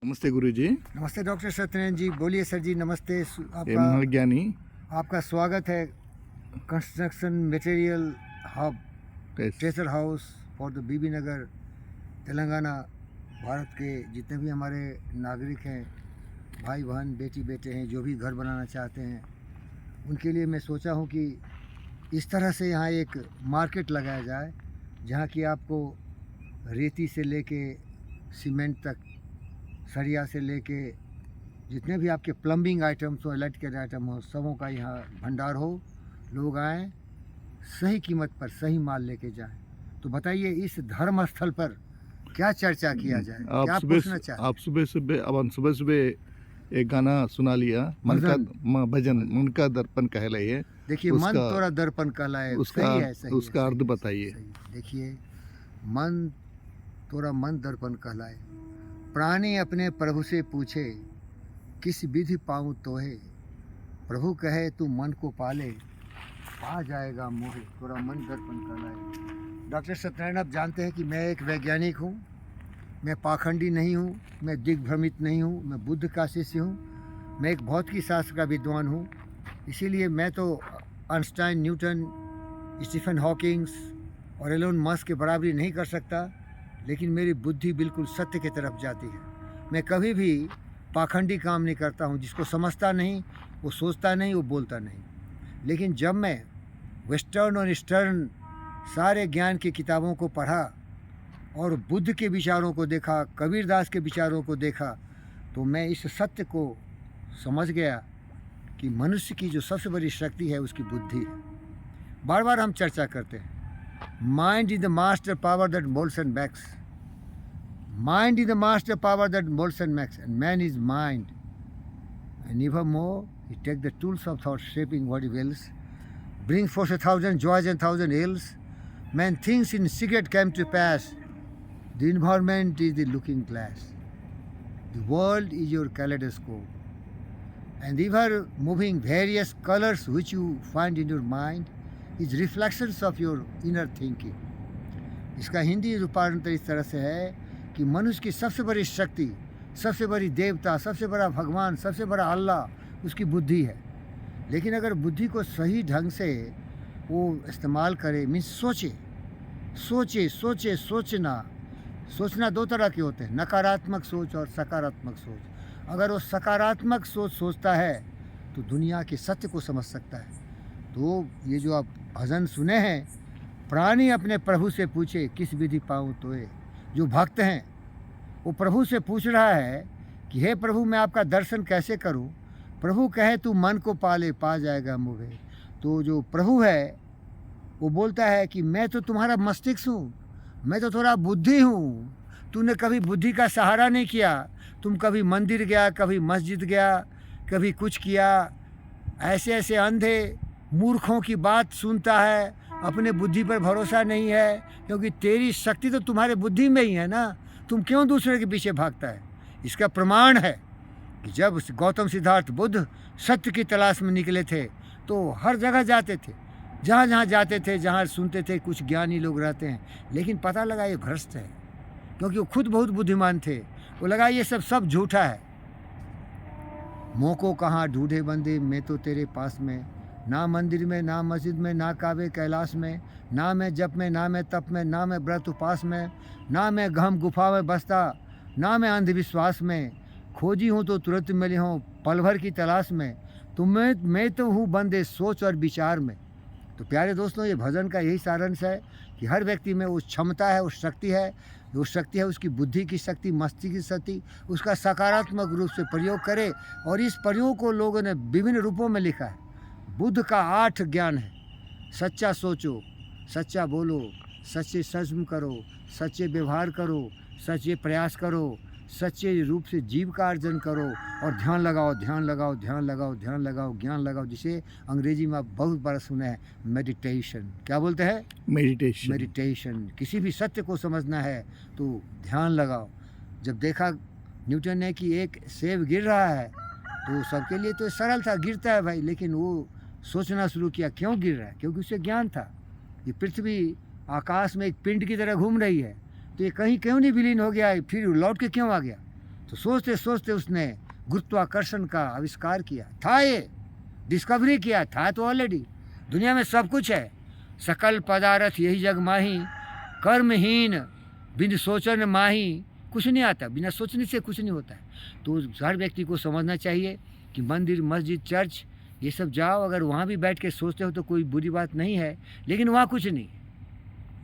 नमस्ते गुरुजी। नमस्ते डॉक्टर सत्यनारायण जी। बोलिए सर जी। नमस्ते। महाज्ञानी आपका स्वागत है construction material hub treasure house for the Bibi Nagar Telangana. Bharat के जितने भी हमारे नागरिक हैं, भाई बहन बेटी बेटे हैं, जो भी घर बनाना चाहते हैं, उनके लिए मैं सोचा हूँ कि इस तरह से यहाँ एक मार्केट लगाया जाए जहाँ की आपको रेती से लेके सीमेंट तक, सरिया से लेके जितने भी आपके प्लम्बिंग आइटम्स हो, इलेक्ट्रिकल आइटम हो, सबों का यहाँ भंडार हो। लोग आएँ, सही कीमत पर सही माल लेके जाएं। तो बताइए, इस धर्म स्थल पर क्या चर्चा किया जाए, क्या पूछना चाहते हैं? आप सुबह सुबह एक गाना सुना लिया, मन का भजन, मन का दर्पण कहलाए। देखिए, मन तोरा दर्पण कहलाए, सही है, सही उसका अर्थ बताइए। देखिए, मन तोरा मन दर्पण कहलाए। प्राणी अपने प्रभु से पूछे, किस विधि पाऊँ तोहे। प्रभु कहे तू मन को पाले, पा जाएगा मोहे, तोरा मन दर्पण कहलाए। डॉक्टर सत्यनारायण, आप जानते हैं कि मैं एक वैज्ञानिक हूँ, मैं पाखंडी नहीं हूँ, मैं दिग्भ्रमित नहीं हूँ, मैं बुद्ध का शिष्य हूँ, मैं एक भौतिकी शास्त्र का विद्वान हूँ। इसीलिए मैं तो आइंस्टाइन, न्यूटन, स्टीफन हॉकिंग्स और एलोन मस्क के बराबरी नहीं कर सकता, लेकिन मेरी बुद्धि बिल्कुल सत्य की तरफ जाती है। मैं कभी भी पाखंडी काम नहीं करता हूँ। जिसको समझता नहीं, वो सोचता नहीं, वो बोलता नहीं। लेकिन जब मैं वेस्टर्न और ईस्टर्न सारे ज्ञान की किताबों को पढ़ा और बुद्ध के विचारों को देखा, कबीरदास के विचारों को देखा, तो मैं इस सत्य को समझ गया कि मनुष्य की जो सबसे बड़ी शक्ति है उसकी बुद्धि है। बार बार हम चर्चा करते हैं, mind is the master power that moulds and makes. Mind is the master power that molds and makes, and man is mind. And evermore, he takes the tools of thought, shaping what he wills, brings forth 1,000 joys and 1,000 ills. Man thinks in secret came to pass. The environment is the looking glass. The world is your kaleidoscope. And ever moving various colors which you find in your mind is reflections of your inner thinking. इसका हिंदी रूपांतर इस तरह से है कि मनुष्य की सबसे बड़ी शक्ति, सबसे बड़ी देवता, सबसे बड़ा भगवान, सबसे बड़ा अल्लाह उसकी बुद्धि है। लेकिन अगर बुद्धि को सही ढंग से वो इस्तेमाल करे, मीन्स सोचना दो तरह के होते हैं, नकारात्मक सोच और सकारात्मक सोच। अगर वो सकारात्मक सोच सोचता है तो दुनिया के सत्य को समझ सकता है। तो ये जो आप भजन सुने हैं, प्राणी अपने प्रभु से पूछे, किस विधि पाऊँ तोहे। जो भक्त हैं वो प्रभु से पूछ रहा है कि हे प्रभु, मैं आपका दर्शन कैसे करूं। प्रभु कहे तू मन को पाले, पा जाएगा मोहे। तो जो प्रभु है वो बोलता है कि मैं तो तुम्हारा मस्तिष्क हूँ, मैं तो थोड़ा बुद्धि हूँ। तूने कभी बुद्धि का सहारा नहीं किया। तुम कभी मंदिर गया, कभी मस्जिद गया, कभी कुछ किया। ऐसे ऐसे अंधे मूर्खों की बात सुनता है, अपने बुद्धि पर भरोसा नहीं है, क्योंकि तेरी शक्ति तो तुम्हारे बुद्धि में ही है ना। तुम क्यों दूसरे के पीछे भागता है। इसका प्रमाण है कि जब गौतम सिद्धार्थ बुद्ध सत्य की तलाश में निकले थे तो हर जगह जाते थे, जहाँ जहाँ जाते थे, जहाँ सुनते थे कुछ ज्ञानी लोग रहते हैं, लेकिन पता लगा ये भ्रष्ट है, क्योंकि वो खुद बहुत बुद्धिमान थे। वो लगा ये सब झूठा है। मोह को कहाँ ढूंढे बंदे, मैं तो तेरे पास में। ना मंदिर में, ना मस्जिद में, ना काबे कैलाश में, ना मैं जप में, ना मैं तप में, ना मैं व्रत उपास में, ना मैं गहम गुफा में बसता, ना मैं अंधविश्वास में। खोजी हूँ तो तुरंत मिली हूँ पल भर की तलाश में। मैं तो हूँ बंदे सोच और विचार में। तो प्यारे दोस्तों, ये भजन का यही सारांश है कि हर व्यक्ति में वो क्षमता है, वो शक्ति है, जो शक्ति है उसकी बुद्धि की शक्ति, मस्तिष्क की शक्ति, उसका सकारात्मक रूप से प्रयोग करे। और इस प्रयोग को लोगों ने विभिन्न रूपों में लिखा है। बुद्ध का 8 ज्ञान है। सच्चा सोचो, सच्चा बोलो, सच्चे सज्म करो, सच्चे व्यवहार करो, सच्चे प्रयास करो, सच्चे रूप से जीव का अर्जन करो, और ध्यान लगाओ, ध्यान लगाओ, ध्यान लगाओ, ध्यान लगाओ, ज्ञान लगाओ, जिसे अंग्रेजी में आप बहुत बार सुना है, मेडिटेशन। क्या बोलते हैं? मेडिटेशन। किसी भी सत्य को समझना है तो ध्यान लगाओ। जब देखा न्यूटन ने कि एक सेब गिर रहा है तो सबके लिए तो सरल था, गिरता है भाई, लेकिन वो सोचना शुरू किया क्यों गिर रहा है, क्योंकि उसे ज्ञान था ये पृथ्वी आकाश में एक पिंड की तरह घूम रही है, तो ये कहीं क्यों नहीं विलीन हो गया, फिर लौट के क्यों आ गया। तो सोचते सोचते उसने गुरुत्वाकर्षण का आविष्कार किया। था ये डिस्कवरी किया था तो ऑलरेडी दुनिया में सब कुछ है। सकल पदार्थ यही जग माही, कर्महीन बिन सोचन माही। कुछ नहीं आता, बिना सोचने से कुछ नहीं होता है। तो हर व्यक्ति को समझना चाहिए कि मंदिर, मस्जिद, चर्च ये सब जाओ, अगर वहाँ भी बैठ के सोचते हो तो कोई बुरी बात नहीं है, लेकिन वहाँ कुछ नहीं।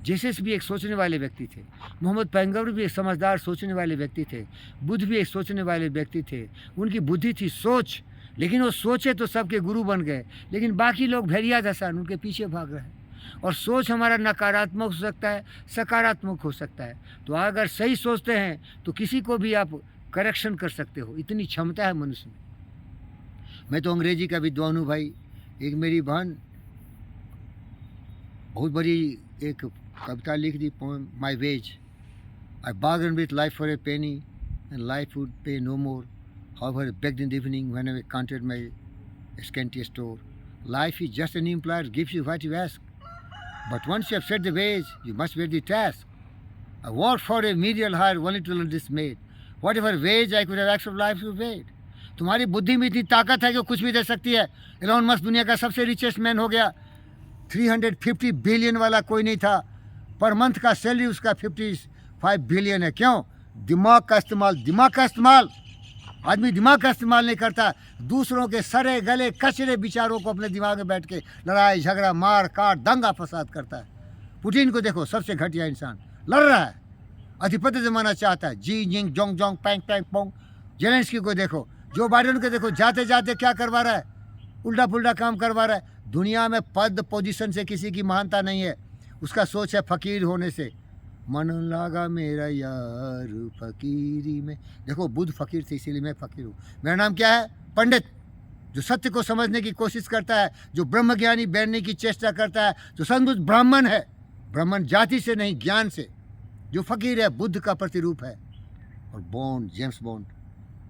जीसस भी एक सोचने वाले व्यक्ति थे, मोहम्मद पैगंबर भी एक समझदार सोचने वाले व्यक्ति थे, बुद्ध भी एक सोचने वाले व्यक्ति थे। उनकी बुद्धि थी सोच, लेकिन वो सोचे तो सबके गुरु बन गए, लेकिन बाकी लोग भेड़िया जैसा उनके पीछे भाग रहे हैं। और सोच हमारा नकारात्मक हो सकता है, सकारात्मक हो सकता है। तो अगर सही सोचते हैं तो किसी को भी आप करेक्शन कर सकते हो, इतनी क्षमता है मनुष्य में। मैं तो अंग्रेजी का विद्वान हूँ भाई। एक मेरी बहन बहुत बड़ी एक कविता लिख दी, poem my wage. I bargain with life for a penny and life would pay no more, however begged in the evening when I counted my scanty store. Life is just an employer, gives you what you ask. But once you have set the wage, you must bear the task. I worked for a menial hire only to learn dismayed. Whatever wage I could have asked of life to paid. तुम्हारी बुद्धि में इतनी ताकत है कि वो कुछ भी दे सकती है। एलोन मस्क दुनिया का सबसे रिचेस्ट मैन हो गया। 350 बिलियन वाला कोई नहीं था। पर मंथ का सैलरी उसका 55 बिलियन है। क्यों? दिमाग का इस्तेमाल। आदमी दिमाग का इस्तेमाल नहीं करता, दूसरों के सरे गले कचरे विचारों को अपने दिमाग में बैठ के लड़ाई झगड़ा मार काट दंगा फसाद करता है। पुतिन को देखो, सबसे घटिया इंसान, लड़ रहा है, अधिपत्य जमाना चाहता है। जी जिंग जोंग जोंग पैंग पैंग पोंग। जेलेंस्की को देखो, जो बाइडेन को देखो, जाते जाते क्या करवा रहा है, उल्टा पुल्टा काम करवा रहा है। दुनिया में पद पोजीशन से किसी की महानता नहीं है, उसका सोच है फकीर होने से। मन लागा मेरा यार फकीरी में। देखो बुद्ध फकीर थे, इसीलिए मैं फकीर हूँ। मेरा नाम क्या है? पंडित। जो सत्य को समझने की कोशिश करता है, जो ब्रह्म ज्ञानी बनने की चेष्टा करता है, जो सचमुच ब्राह्मण है, ब्राह्मण जाति से नहीं ज्ञान से, जो फकीर है, बुद्ध का प्रतिरूप है। और बॉन्ड, जेम्स बॉन्ड,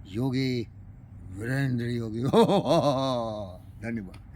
योगी वीरेंद्र योगी। धन्यवाद।